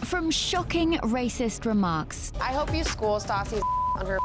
From shocking racist remarks I hope you school Stassi's under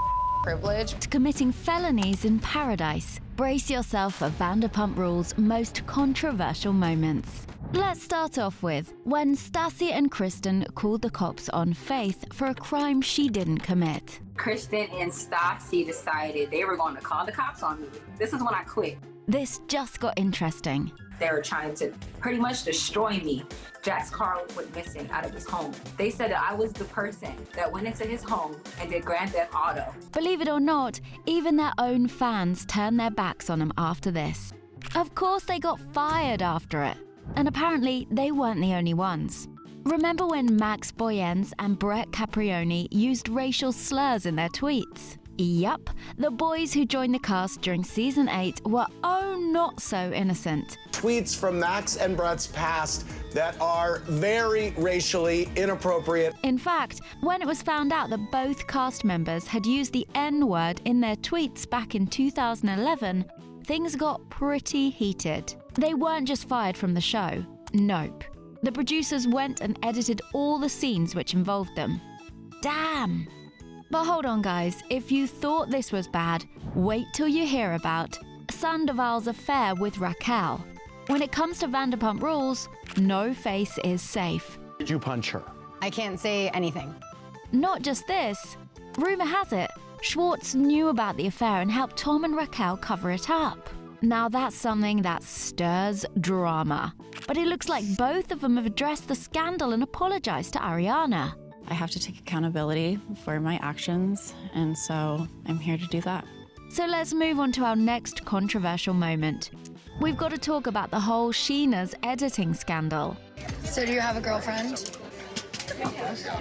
privilege to committing felonies in paradise, brace yourself for Vanderpump Rules' most controversial moments. Let's start off with when Stassi and Kristen called the cops on Faith for a crime she didn't commit. Kristen and Stassi decided they were going to call the cops on me. This is when I quit. This just got interesting. They were trying to pretty much destroy me. Jack's car went missing out of his home. They said that I was the person that went into his home and did Grand Theft Auto. Believe it or not, even their own fans turned their backs on him after this. Of course, they got fired after it. And apparently, they weren't the only ones. Remember when Max Boyens and Brett Caprioni used racial slurs in their tweets? Yup, the boys who joined the cast during season 8 were not so innocent. Tweets from Max and Brett's past that are very racially inappropriate. In fact, when it was found out that both cast members had used the N-word in their tweets back in 2011, things got pretty heated. They weren't just fired from the show. Nope. The producers went and edited all the scenes which involved them. Damn! But hold on, guys. If you thought this was bad, wait till you hear about Sandoval's affair with Raquel. When it comes to Vanderpump Rules, no face is safe. Did you punch her? I can't say anything. Not just this. Rumor has it, Schwartz knew about the affair and helped Tom and Raquel cover it up. Now that's something that stirs drama. But it looks like both of them have addressed the scandal and apologized to Ariana. I have to take accountability for my actions, and so I'm here to do that. So let's move on to our next controversial moment. We've got to talk about the whole Sheena's editing scandal. So do you have a girlfriend?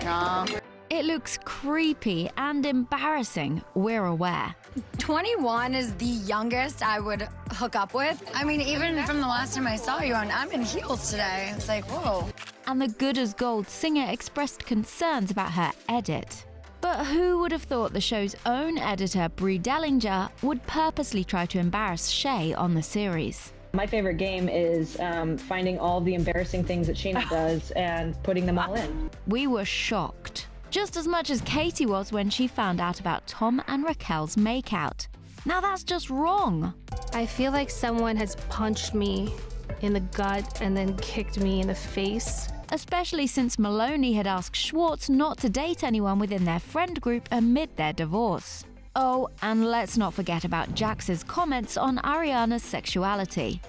No. It looks creepy and embarrassing, we're aware. 21 is the youngest I would hook up with. I mean, even from the last time I saw you, and I'm in heels today. It's like, whoa. And the good as gold singer expressed concerns about her edit. But who would have thought the show's own editor, Brie Dellinger, would purposely try to embarrass Shay on the series? My favorite game is finding all the embarrassing things that Sheena does and putting them all in. We were shocked. Just as much as Katie was when she found out about Tom and Raquel's makeout. Now that's just wrong. I feel like someone has punched me in the gut and then kicked me in the face. Especially since Maloney had asked Schwartz not to date anyone within their friend group amid their divorce. Oh, and let's not forget about Jax's comments on Ariana's sexuality.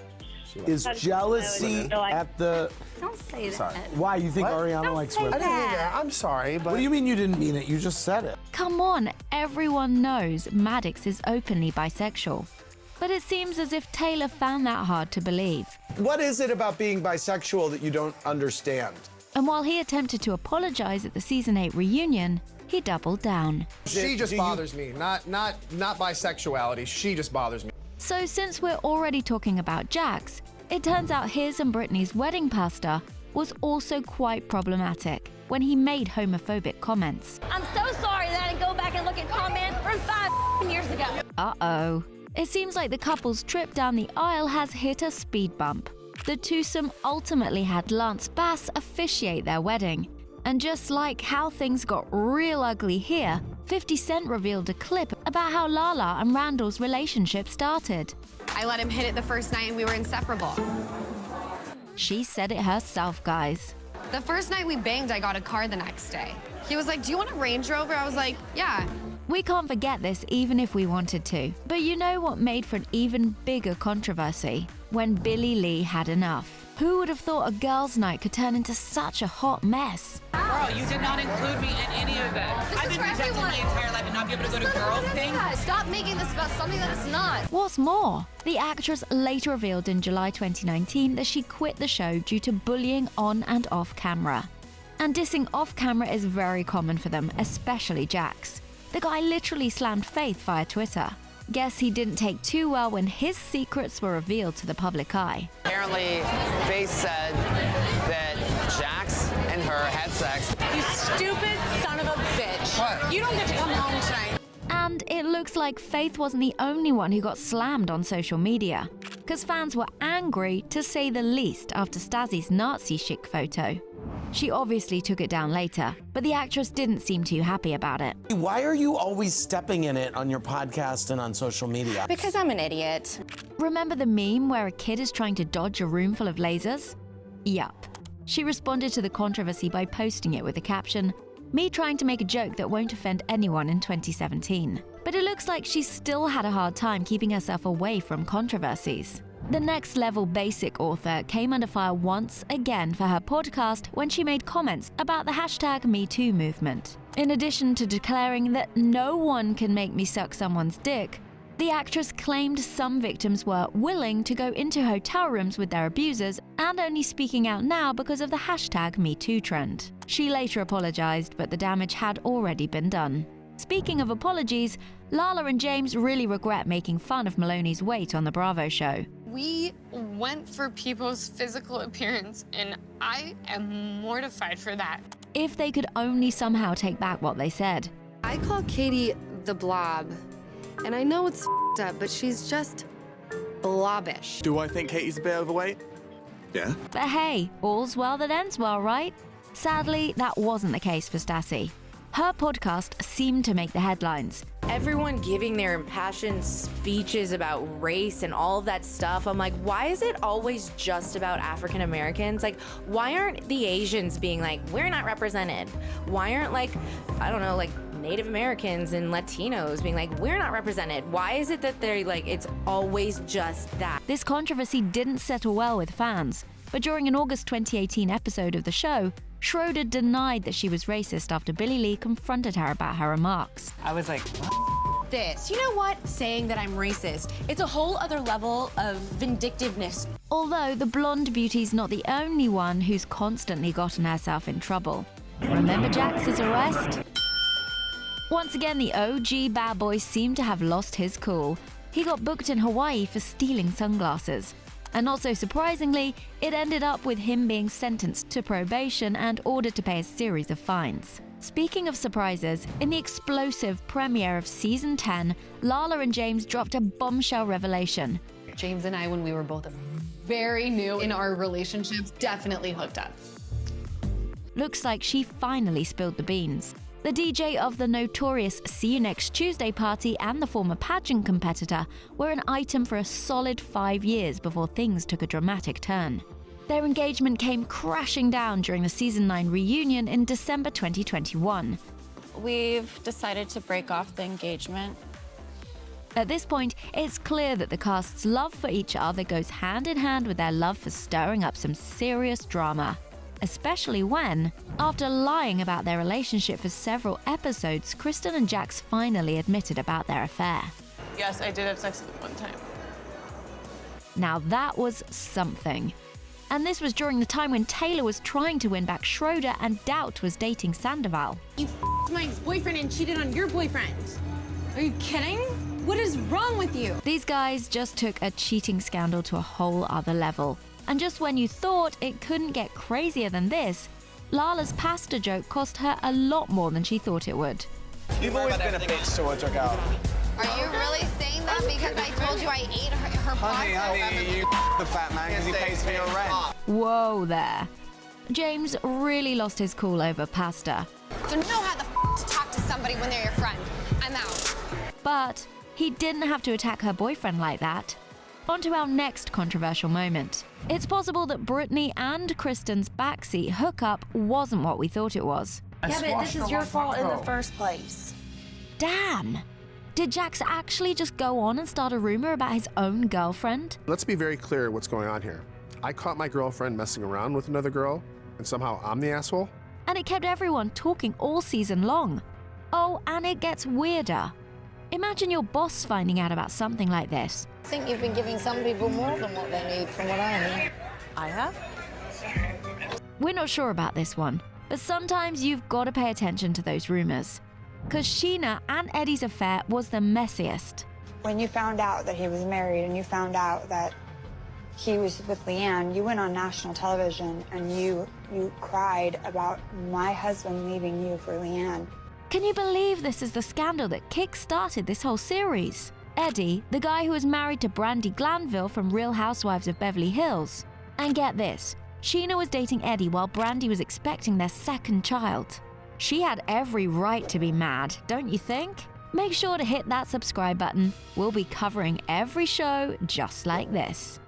Is jealousy at the... Don't say that. Sorry. Why? You think Ariana likes women? I didn't mean that. I'm sorry, but... What do you mean you didn't mean it? You just said it. Come on, everyone knows Maddox is openly bisexual. But it seems as if Taylor found that hard to believe. What is it about being bisexual that you don't understand? And while he attempted to apologize at the season 8 reunion, he doubled down. She just bothers me, not bisexuality. She just bothers me. So since we're already talking about Jax, it turns out his and Brittany's wedding pastor was also quite problematic when he made homophobic comments. I'm so sorry that I didn't go back and look at comments from 5 years ago. Uh-oh. It seems like the couple's trip down the aisle has hit a speed bump. The twosome ultimately had Lance Bass officiate their wedding. And just like how things got real ugly here, 50 Cent revealed a clip about how Lala and Randall's relationship started. I let him hit it the first night and we were inseparable. She said it herself, guys. The first night we banged, I got a car the next day. He was like, do you want a Range Rover? I was like, yeah. We can't forget this even if we wanted to. But you know what made for an even bigger controversy? When Billy Lee had enough. Who would have thought a girls' night could turn into such a hot mess? Girl, you did not include me in any of that. I've been rejected my entire life and not be able to go to girls' things. Stop making this about something that it's not. What's more, the actress later revealed in July 2019 that she quit the show due to bullying on and off camera. And dissing off camera is very common for them, especially Jax. The guy literally slammed Faith via Twitter. Guess he didn't take too well when his secrets were revealed to the public eye. Apparently, Faith said that Jax and her had sex. You stupid son of a bitch. What? You don't get to come home tonight. And it looks like Faith wasn't the only one who got slammed on social media, because fans were angry to say the least after Stassi's Nazi chic photo. She obviously took it down later, but the actress didn't seem too happy about it. Why are you always stepping in it on your podcast and on social media? Because I'm an idiot. Remember the meme where a kid is trying to dodge a room full of lasers? Yup. She responded to the controversy by posting it with the caption, "Me trying to make a joke that won't offend anyone in 2017. But it looks like she still had a hard time keeping herself away from controversies. The Next Level Basic author came under fire once again for her podcast when she made comments about the hashtag #MeToo movement. In addition to declaring that no one can make me suck someone's dick, the actress claimed some victims were willing to go into hotel rooms with their abusers and only speaking out now because of the hashtag #MeToo trend. She later apologized, but the damage had already been done. Speaking of apologies, Lala and James really regret making fun of Maloney's weight on the Bravo show. We went for people's physical appearance, and I am mortified for that. If they could only somehow take back what they said. I call Katie the blob, and I know it's f***ed up, but she's just blobbish. Do I think Katie's a bit overweight? Yeah. But hey, all's well that ends well, right? Sadly, that wasn't the case for Stassi. Her podcast seemed to make the headlines. Everyone giving their impassioned speeches about race and all of that stuff. I'm like, why is it always just about African Americans? Like, why aren't the Asians being like, we're not represented? Why aren't, like, I don't know, like Native Americans and Latinos being like, we're not represented? Why is it that they're like, it's always just that? This controversy didn't settle well with fans, but during an August 2018 episode of the show, Schroeder denied that she was racist after Billie Lee confronted her about her remarks. I was like, what? This. You know what? Saying that I'm racist. It's a whole other level of vindictiveness. Although the blonde beauty's not the only one who's constantly gotten herself in trouble. Remember Jax's arrest? Once again, the OG bad boy seemed to have lost his cool. He got booked in Hawaii for stealing sunglasses. And not so surprisingly, it ended up with him being sentenced to probation and ordered to pay a series of fines. Speaking of surprises, in the explosive premiere of Season 10, Lala and James dropped a bombshell revelation. James and I, when we were both very new in our relationships, definitely hooked up. Looks like she finally spilled the beans. The DJ of the notorious See You Next Tuesday party and the former pageant competitor were an item for a solid 5 years before things took a dramatic turn. Their engagement came crashing down during the Season 9 reunion in December 2021. We've decided to break off the engagement. At this point, it's clear that the cast's love for each other goes hand in hand with their love for stirring up some serious drama. Especially when, after lying about their relationship for several episodes, Kristen and Jax finally admitted about their affair. Yes, I did have sex with him one time. Now that was something. And this was during the time when Taylor was trying to win back Schroeder and Doubt was dating Sandoval. You f***ed my ex-boyfriend and cheated on your boyfriend. Are you kidding? What is wrong with you? These guys just took a cheating scandal to a whole other level. And just when you thought it couldn't get crazier than this, Lala's pasta joke cost her a lot more than she thought it would. You've always been a bitch till it took out. Are you really saying that because I told you I ate her pasta? Honey, you the fat man because he pays for your rent. Whoa there. James really lost his cool over pasta. So know how the f to talk to somebody when they're your friend. I'm out. But he didn't have to attack her boyfriend like that. On to our next controversial moment. It's possible that Brittany and Kristen's backseat hookup wasn't what we thought it was. Yeah, but this is your fault in the first place. Damn! Did Jax actually just go on and start a rumor about his own girlfriend? Let's be very clear what's going on here. I caught my girlfriend messing around with another girl, and somehow I'm the asshole? And it kept everyone talking all season long. Oh, and it gets weirder. Imagine your boss finding out about something like this. I think you've been giving some people more than what they need, from what I know. I have? We're not sure about this one, but sometimes you've got to pay attention to those rumors. Because Sheena and Eddie's affair was the messiest. When you found out that he was married and you found out that he was with Leanne, you went on national television and you cried about my husband leaving you for Leanne. Can you believe this is the scandal that kick-started this whole series? Eddie, the guy who was married to Brandi Glanville from Real Housewives of Beverly Hills. And get this, Sheena was dating Eddie while Brandy was expecting their second child. She had every right to be mad, don't you think? Make sure to hit that subscribe button. We'll be covering every show just like this.